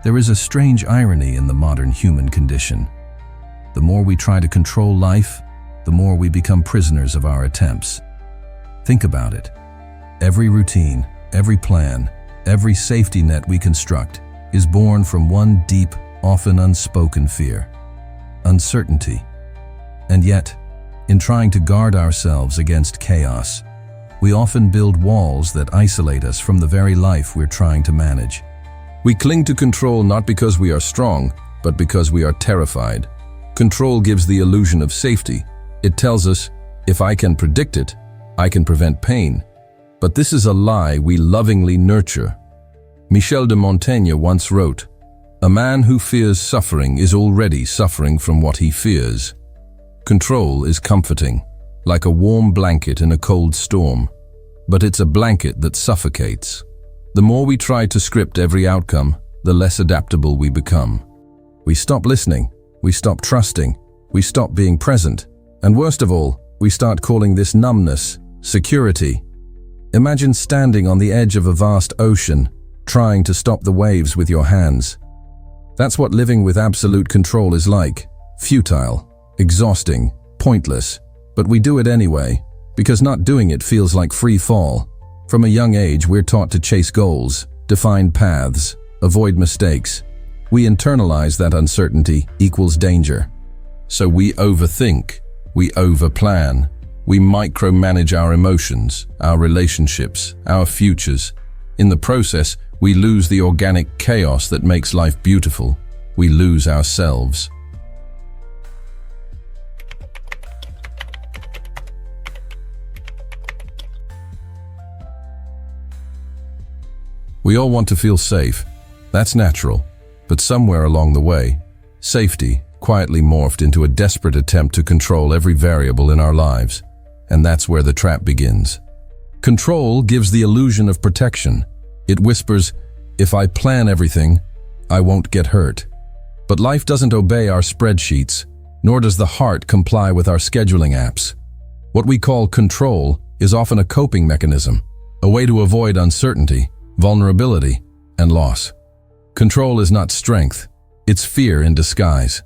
There is a strange irony in the modern human condition. The more we try to control life, the more we become prisoners of our attempts. Think about it. Every routine, every plan, every safety net we construct is born from one deep, often unspoken fear: uncertainty. And yet, in trying to guard ourselves against chaos, we often build walls that isolate us from the very life we're trying to manage. We cling to control not because we are strong, but because we are terrified. Control gives the illusion of safety. It tells us, if I can predict it, I can prevent pain. But this is a lie we lovingly nurture. Michel de Montaigne once wrote, "A man who fears suffering is already suffering from what he fears." Control is comforting, like a warm blanket in a cold storm, but it's a blanket that suffocates. The more we try to script every outcome, the less adaptable we become. We stop listening, we stop trusting, we stop being present, and worst of all, we start calling this numbness, security. Imagine standing on the edge of a vast ocean, trying to stop the waves with your hands. That's what living with absolute control is like: futile, exhausting, pointless, but we do it anyway, because not doing it feels like free fall. From a young age, we're taught to chase goals, define paths, avoid mistakes. We internalize that uncertainty equals danger. So we overthink, we overplan, we micromanage our emotions, our relationships, our futures. In the process, we lose the organic chaos that makes life beautiful. We lose ourselves. We all want to feel safe. That's natural. But somewhere along the way, safety quietly morphed into a desperate attempt to control every variable in our lives. And that's where the trap begins. Control gives the illusion of protection. It whispers, if I plan everything, I won't get hurt. But life doesn't obey our spreadsheets, nor does the heart comply with our scheduling apps. What we call control is often a coping mechanism, a way to avoid uncertainty, vulnerability, and loss. Control is not strength, it's fear in disguise.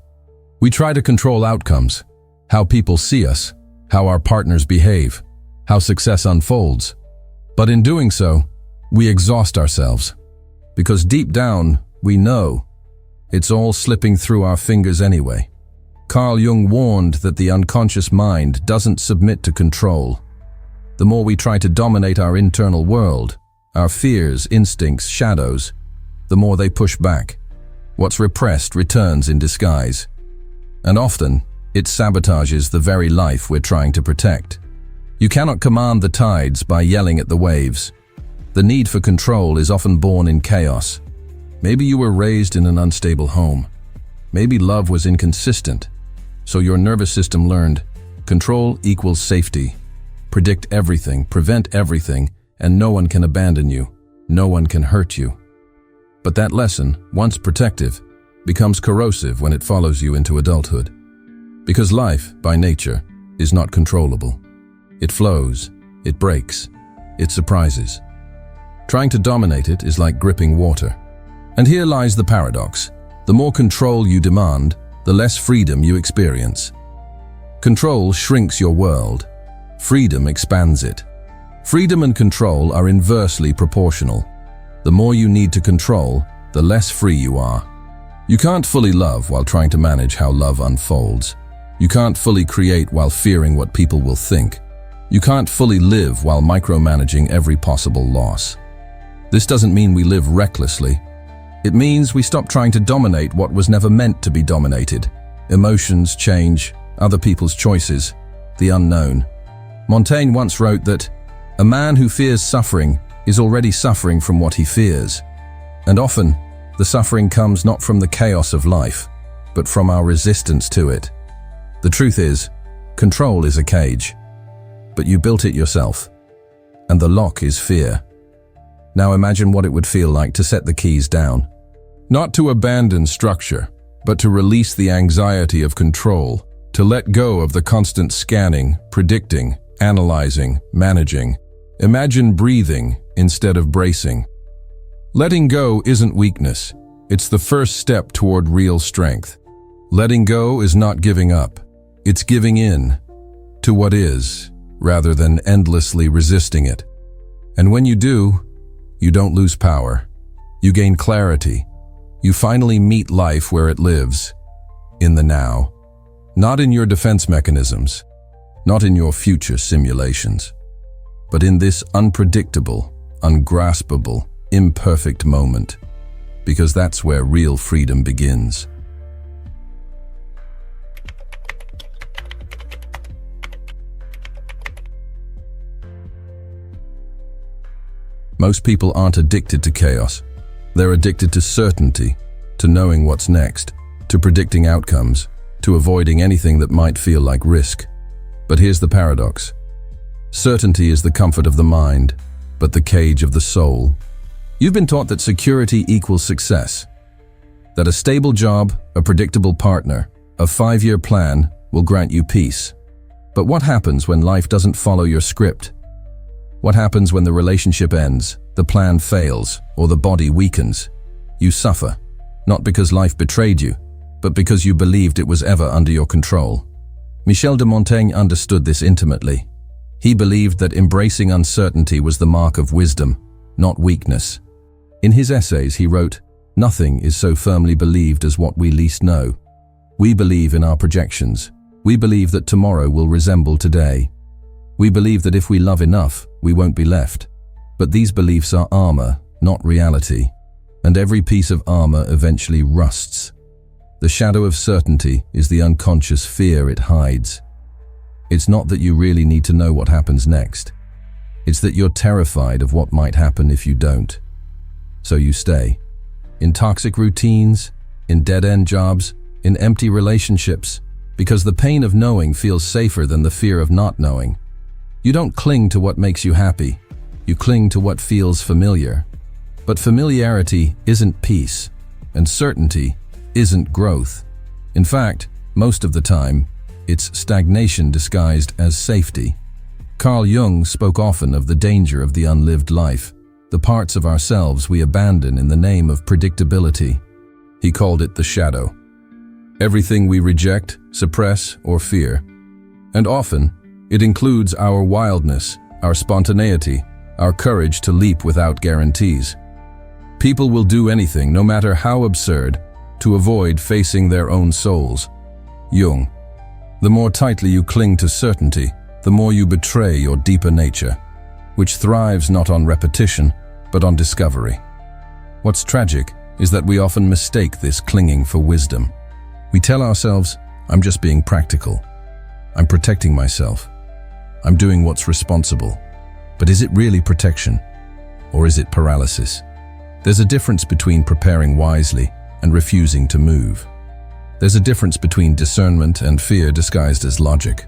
We try to control outcomes, how people see us, how our partners behave, how success unfolds. But in doing so, we exhaust ourselves. Because deep down, we know it's all slipping through our fingers anyway. Carl Jung warned that the unconscious mind doesn't submit to control. The more we try to dominate our internal world, our fears, instincts, shadows, the more they push back. What's repressed returns in disguise. And often, it sabotages the very life we're trying to protect. You cannot command the tides by yelling at the waves. The need for control is often born in chaos. Maybe you were raised in an unstable home. Maybe love was inconsistent. So your nervous system learned, control equals safety. Predict everything, prevent everything, and no one can abandon you. No one can hurt you. But that lesson, once protective, becomes corrosive when it follows you into adulthood. Because life, by nature, is not controllable. It flows, it breaks, it surprises. Trying to dominate it is like gripping water. And here lies the paradox. The more control you demand, the less freedom you experience. Control shrinks your world. Freedom expands it. Freedom and control are inversely proportional. The more you need to control, the less free you are. You can't fully love while trying to manage how love unfolds. You can't fully create while fearing what people will think. You can't fully live while micromanaging every possible loss. This doesn't mean we live recklessly. It means we stop trying to dominate what was never meant to be dominated. Emotions, change, other people's choices, the unknown. Montaigne once wrote that, "A man who fears suffering is already suffering from what he fears." And often, the suffering comes not from the chaos of life, but from our resistance to it. The truth is, control is a cage, but you built it yourself, and the lock is fear. Now imagine what it would feel like to set the keys down. Not to abandon structure, but to release the anxiety of control, to let go of the constant scanning, predicting, analyzing, managing. Imagine breathing instead of bracing. Letting go isn't weakness, It's the first step toward real strength. Letting go is not giving up. It's giving in to what is, rather than endlessly resisting it. And when you do, you don't lose power. You gain clarity. You finally meet life where it lives, in the now. Not in your defense mechanisms, not in your future simulations, but in this unpredictable, ungraspable, imperfect moment, because that's where real freedom begins. Most people aren't addicted to chaos. They're addicted to certainty, to knowing what's next, to predicting outcomes, to avoiding anything that might feel like risk. But here's the paradox. Certainty is the comfort of the mind, but the cage of the soul. You've been taught that security equals success, that a stable job, a predictable partner, a 5-year plan will grant you peace. But what happens when life doesn't follow your script? What happens when the relationship ends, the plan fails, or the body weakens? You suffer, not because life betrayed you, but because you believed it was ever under your control. Michel de Montaigne understood this intimately. He believed that embracing uncertainty was the mark of wisdom, not weakness. In his essays, he wrote, "Nothing is so firmly believed as what we least know. We believe in our projections. We believe that tomorrow will resemble today. We believe that if we love enough, we won't be left. But these beliefs are armor, not reality. And every piece of armor eventually rusts. The shadow of certainty is the unconscious fear it hides. It's not that you really need to know what happens next. It's that you're terrified of what might happen if you don't. So you stay. In toxic routines, in dead-end jobs, in empty relationships, because the pain of knowing feels safer than the fear of not knowing. You don't cling to what makes you happy. You cling to what feels familiar. But familiarity isn't peace, and certainty isn't growth. In fact, most of the time, it's stagnation disguised as safety. Carl Jung spoke often of the danger of the unlived life, the parts of ourselves we abandon in the name of predictability. He called it the shadow. Everything we reject, suppress, or fear. And often, it includes our wildness, our spontaneity, our courage to leap without guarantees. People will do anything, no matter how absurd, to avoid facing their own souls. Jung. The more tightly you cling to certainty, the more you betray your deeper nature, which thrives not on repetition, but on discovery. What's tragic is that we often mistake this clinging for wisdom. We tell ourselves, "I'm just being practical. I'm protecting myself. I'm doing what's responsible." But is it really protection? Or is it paralysis? There's a difference between preparing wisely and refusing to move. There's a difference between discernment and fear disguised as logic.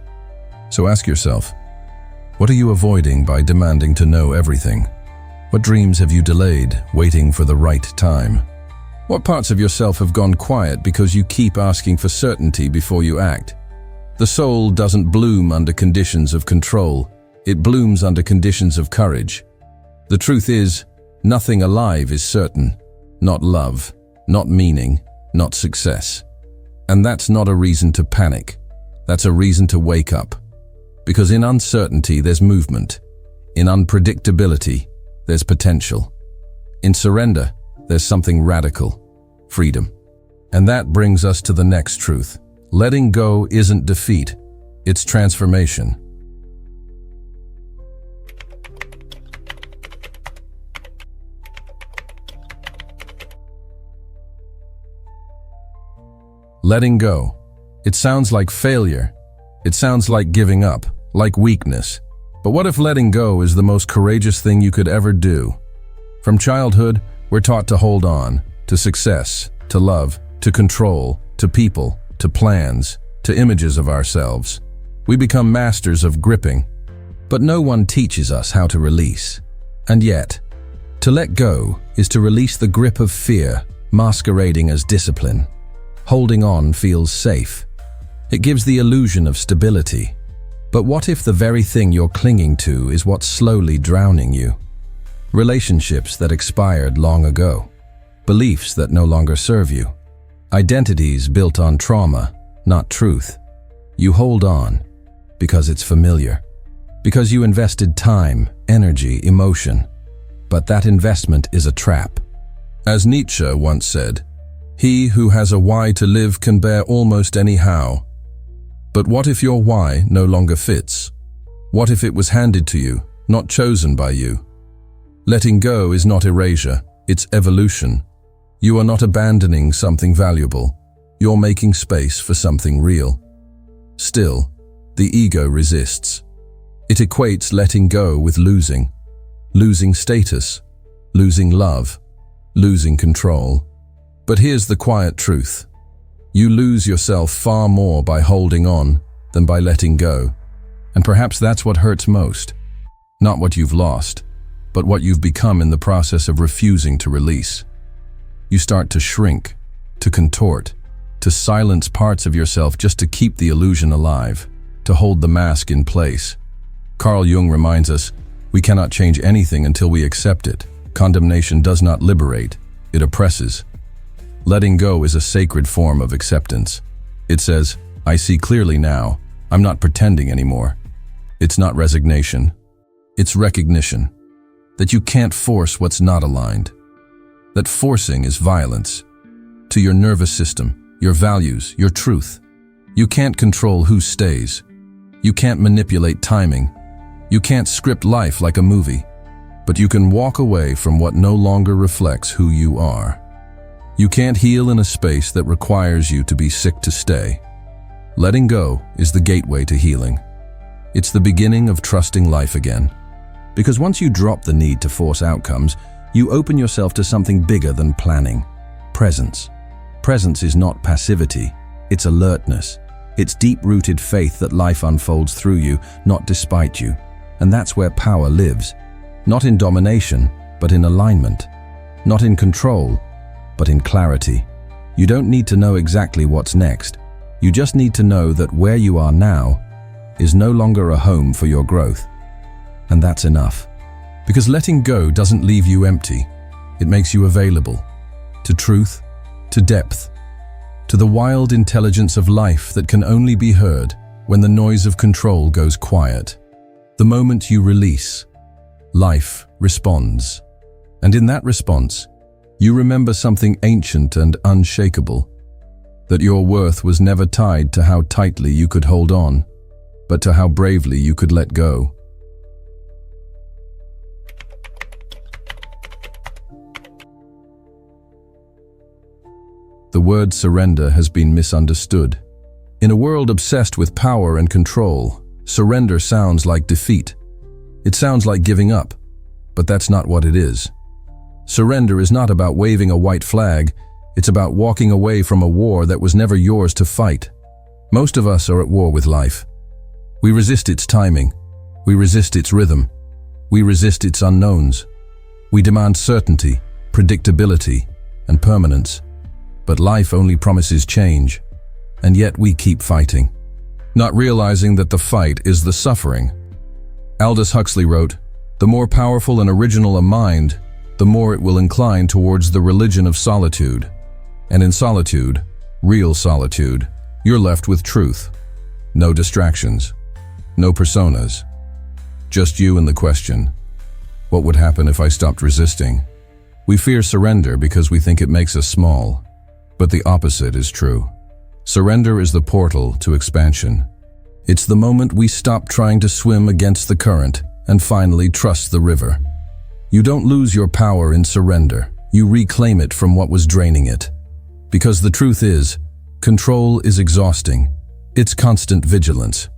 So ask yourself, what are you avoiding by demanding to know everything? What dreams have you delayed, waiting for the right time? What parts of yourself have gone quiet because you keep asking for certainty before you act? The soul doesn't bloom under conditions of control. It blooms under conditions of courage. The truth is, nothing alive is certain. Not love, not meaning, not success. And that's not a reason to panic. That's a reason to wake up. Because in uncertainty, there's movement. In unpredictability, there's potential. In surrender, there's something radical, freedom. And that brings us to the next truth. Letting go isn't defeat, it's transformation. Letting go. It sounds like failure. It sounds like giving up, like weakness. But what if letting go is the most courageous thing you could ever do? From childhood, we're taught to hold on, to success, to love, to control, to people, to plans, to images of ourselves. We become masters of gripping. But no one teaches us how to release. And yet, to let go is to release the grip of fear, masquerading as discipline. Holding on feels safe. It gives the illusion of stability. But what if the very thing you're clinging to is what's slowly drowning you? Relationships that expired long ago. beliefs that no longer serve you, identities built on trauma, not truth. You hold on because it's familiar, because you invested time, energy, emotion. But that investment is a trap. As Nietzsche once said, "He who has a why to live can bear almost any how." But what if your why no longer fits? What if it was handed to you, not chosen by you? Letting go is not erasure, it's evolution. You are not abandoning something valuable. You're making space for something real. Still, the ego resists. It equates letting go with losing. Losing status, losing love, losing control. But here's the quiet truth. You lose yourself far more by holding on than by letting go. And perhaps that's what hurts most. Not what you've lost, but what you've become in the process of refusing to release. You start to shrink, to contort, to silence parts of yourself just to keep the illusion alive, to hold the mask in place. Carl Jung reminds us, we cannot change anything until we accept it. Condemnation does not liberate, it oppresses. Letting go is a sacred form of acceptance. It says, I see clearly now, I'm not pretending anymore. It's not resignation, it's recognition. That you can't force what's not aligned. That forcing is violence. To your nervous system, your values, your truth. You can't control who stays. You can't manipulate timing. You can't script life like a movie. But you can walk away from what no longer reflects who you are. You can't heal in a space that requires you to be sick to stay. Letting go is the gateway to healing. It's the beginning of trusting life again. Because once you drop the need to force outcomes, you open yourself to something bigger than planning. Presence. Presence is not passivity, it's alertness. It's deep-rooted faith that life unfolds through you, not despite you. And that's where power lives. Not in domination, but in alignment. Not in control, but in clarity. You don't need to know exactly what's next. You just need to know that where you are now is no longer a home for your growth. And that's enough. Because letting go doesn't leave you empty. It makes you available. To truth, to depth, to the wild intelligence of life that can only be heard when the noise of control goes quiet. The moment you release, life responds. And in that response, you remember something ancient and unshakable. That your worth was never tied to how tightly you could hold on, but to how bravely you could let go. The word surrender has been misunderstood. In a world obsessed with power and control, surrender sounds like defeat. It sounds like giving up, but that's not what it is. Surrender is not about waving a white flag, it's about walking away from a war that was never yours to fight. Most of us are at war with life. We resist its timing. We resist its rhythm. We resist its unknowns. We demand certainty, predictability, and permanence. But life only promises change, and yet we keep fighting, not realizing that the fight is the suffering. Aldous Huxley wrote, "The more powerful and original a mind, the more it will incline towards the religion of solitude. And in solitude, real solitude, you're left with truth. No distractions, no personas, just you and the question, what would happen if I stopped resisting?" We fear surrender because we think it makes us small. But the opposite is true. Surrender is the portal to expansion. It's the moment we stop trying to swim against the current and finally trust the river. You don't lose your power in surrender. You reclaim it from what was draining it. Because the truth is, control is exhausting. It's constant vigilance.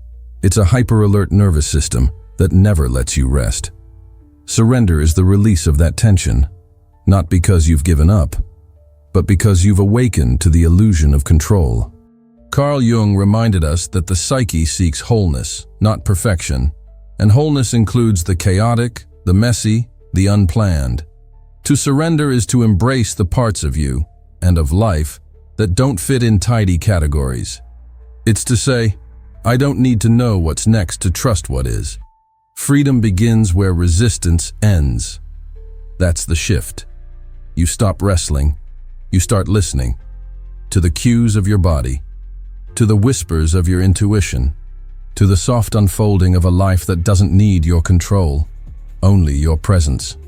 It's a hyper-alert nervous system that never lets you rest. Surrender is the release of that tension, not because you've given up, but because you've awakened to the illusion of control. Carl Jung reminded us that the psyche seeks wholeness, not perfection, and wholeness includes the chaotic, the messy, the unplanned. To surrender is to embrace the parts of you, and of life, that don't fit in tidy categories. It's to say, I don't need to know what's next to trust what is. Freedom begins where resistance ends. That's the shift. You stop wrestling. You start listening to the cues of your body, to the whispers of your intuition, to the soft unfolding of a life that doesn't need your control, only your presence.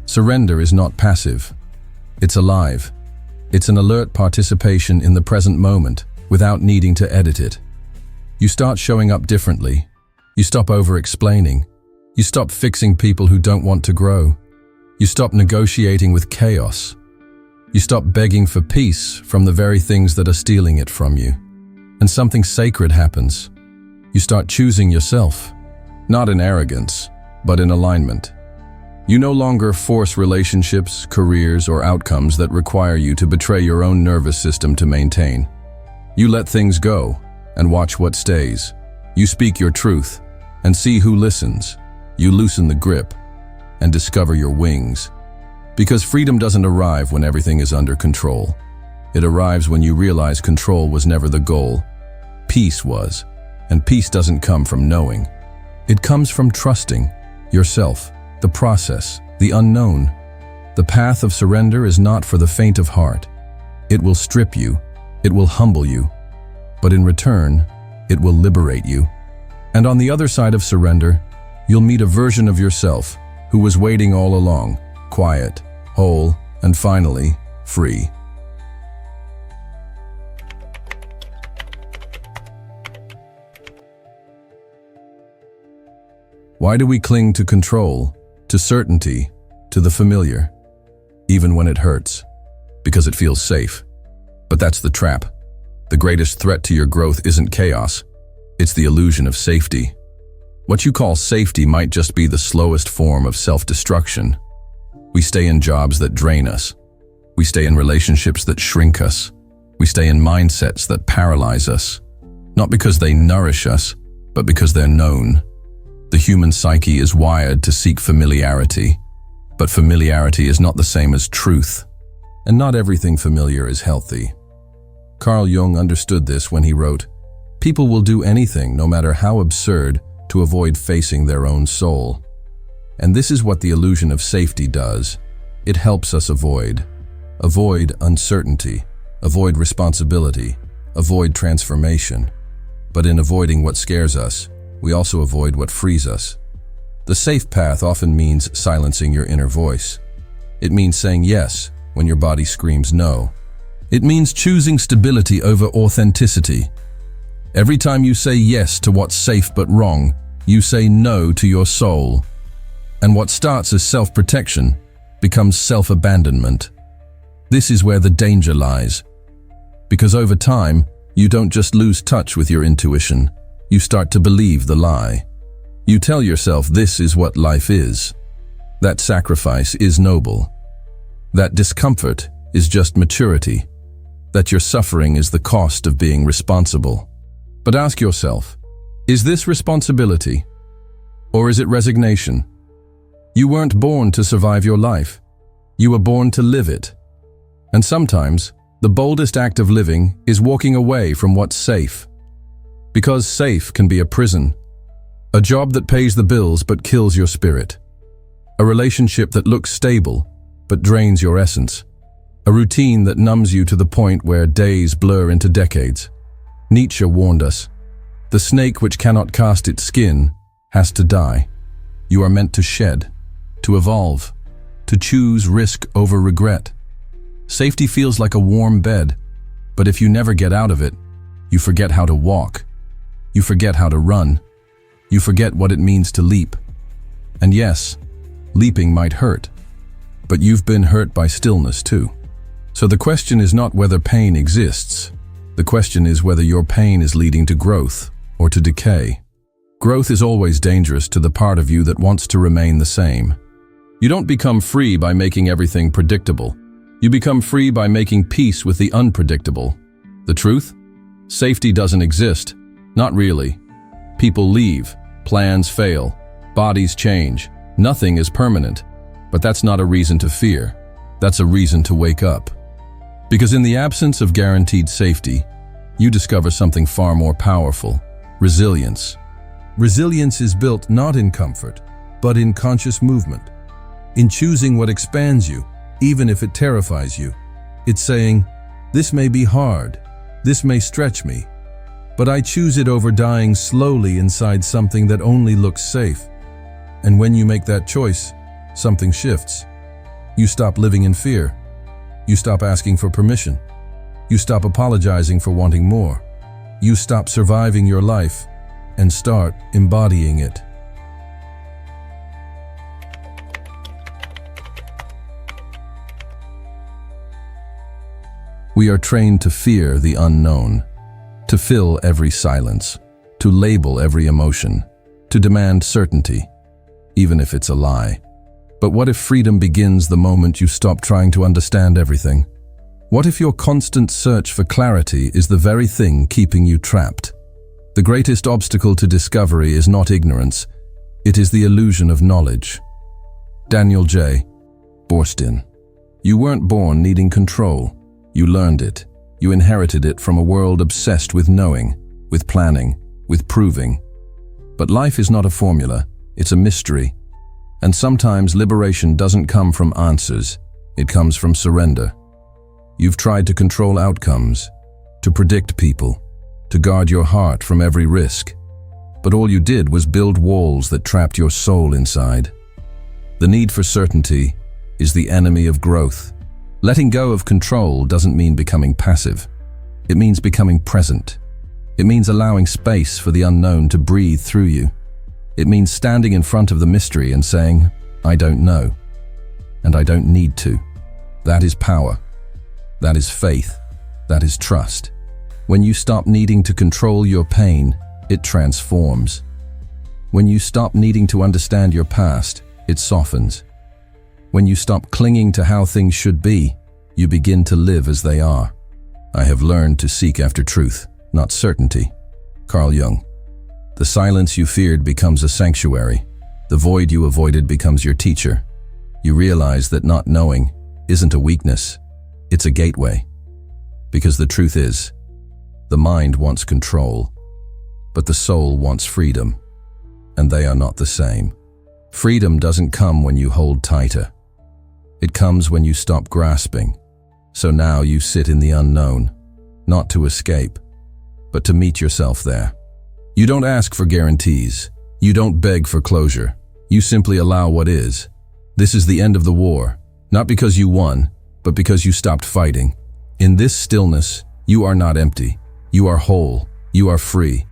Surrender is not passive. It's alive. It's an alert participation in the present moment without needing to edit it. You start showing up differently. You stop over-explaining. You stop fixing people who don't want to grow. You stop negotiating with chaos. You stop begging for peace from the very things that are stealing it from you. And something sacred happens. You start choosing yourself, not in arrogance, but in alignment. You no longer force relationships, careers, or outcomes that require you to betray your own nervous system to maintain. You let things go and watch what stays. You speak your truth and see who listens. You loosen the grip and discover your wings. Because freedom doesn't arrive when everything is under control. It arrives when you realize control was never the goal. Peace was. And peace doesn't come from knowing. It comes from trusting yourself, the process, the unknown. The path of surrender is not for the faint of heart. It will strip you. It will humble you. But in return, it will liberate you. And on the other side of surrender, you'll meet a version of yourself who was waiting all along, quiet, whole, and finally, free. Why do we cling to control, to certainty, to the familiar, even when it hurts? Because it feels safe. But that's the trap. The greatest threat to your growth isn't chaos. It's the illusion of safety. What you call safety might just be the slowest form of self-destruction. We stay in jobs that drain us. We stay in relationships that shrink us. We stay in mindsets that paralyze us. Not because they nourish us, but because they're known. The human psyche is wired to seek familiarity, but familiarity is not the same as truth, and not everything familiar is healthy. Carl Jung understood this when he wrote, "People will do anything, no matter how absurd, to avoid facing their own soul." And this is what the illusion of safety does. It helps us avoid uncertainty, avoid responsibility, avoid transformation. But in avoiding what scares us, we also avoid what frees us. The safe path often means silencing your inner voice. It means saying yes when your body screams no. It means choosing stability over authenticity. Every time you say yes to what's safe but wrong, you say no to your soul. And what starts as self-protection becomes self-abandonment. This is where the danger lies. Because over time, you don't just lose touch with your intuition. You start to believe the lie. You tell yourself this is what life is. That sacrifice is noble. That discomfort is just maturity. That your suffering is the cost of being responsible. But ask yourself, is this responsibility? Or is it resignation? You weren't born to survive your life. You were born to live it. And sometimes, the boldest act of living is walking away from what's safe. Because safe can be a prison. A job that pays the bills but kills your spirit. A relationship that looks stable but drains your essence. A routine that numbs you to the point where days blur into decades. Nietzsche warned us, "The snake which cannot cast its skin has to die." You are meant to shed, to evolve, to choose risk over regret. Safety feels like a warm bed, but if you never get out of it, you forget how to walk. You forget how to run. You forget what it means to leap. And yes, leaping might hurt, but you've been hurt by stillness too. So the question is not whether pain exists. The question is whether your pain is leading to growth or to decay. Growth is always dangerous to the part of you that wants to remain the same. You don't become free by making everything predictable. You become free by making peace with the unpredictable. The truth? Safety doesn't exist. Not really. People leave, plans fail, bodies change. Nothing is permanent. But that's not a reason to fear. That's a reason to wake up. Because in the absence of guaranteed safety, you discover something far more powerful: resilience. Resilience is built not in comfort, but in conscious movement. In choosing what expands you, even if it terrifies you. It's saying, "This may be hard, this may stretch me, but I choose it over dying slowly inside something that only looks safe." And when you make that choice, something shifts. You stop living in fear. You stop asking for permission. You stop apologizing for wanting more. You stop surviving your life and start embodying it. We are trained to fear the unknown, to fill every silence, to label every emotion, to demand certainty, even if it's a lie. But what if freedom begins the moment you stop trying to understand everything? What if your constant search for clarity is the very thing keeping you trapped? The greatest obstacle to discovery is not ignorance, it is the illusion of knowledge. Daniel J. Boorstin. You weren't born needing control. You learned it. You inherited it from a world obsessed with knowing, with planning, with proving. But life is not a formula, it's a mystery. And sometimes liberation doesn't come from answers, it comes from surrender. You've tried to control outcomes, to predict people, to guard your heart from every risk. But all you did was build walls that trapped your soul inside. The need for certainty is the enemy of growth. Letting go of control doesn't mean becoming passive. It means becoming present. It means allowing space for the unknown to breathe through you. It means standing in front of the mystery and saying, "I don't know, and I don't need to." That is power. That is faith. That is trust. When you stop needing to control your pain, it transforms. When you stop needing to understand your past, it softens. When you stop clinging to how things should be, you begin to live as they are. I have learned to seek after truth, not certainty. Carl Jung. The silence you feared becomes a sanctuary. The void you avoided becomes your teacher. You realize that not knowing isn't a weakness, it's a gateway. Because the truth is, the mind wants control, but the soul wants freedom, and they are not the same. Freedom doesn't come when you hold tighter. It comes when you stop grasping. So now you sit in the unknown, not to escape, but to meet yourself there. You don't ask for guarantees. You don't beg for closure. You simply allow what is. This is the end of the war, not because you won, but because you stopped fighting. In this stillness, you are not empty. You are whole. You are free.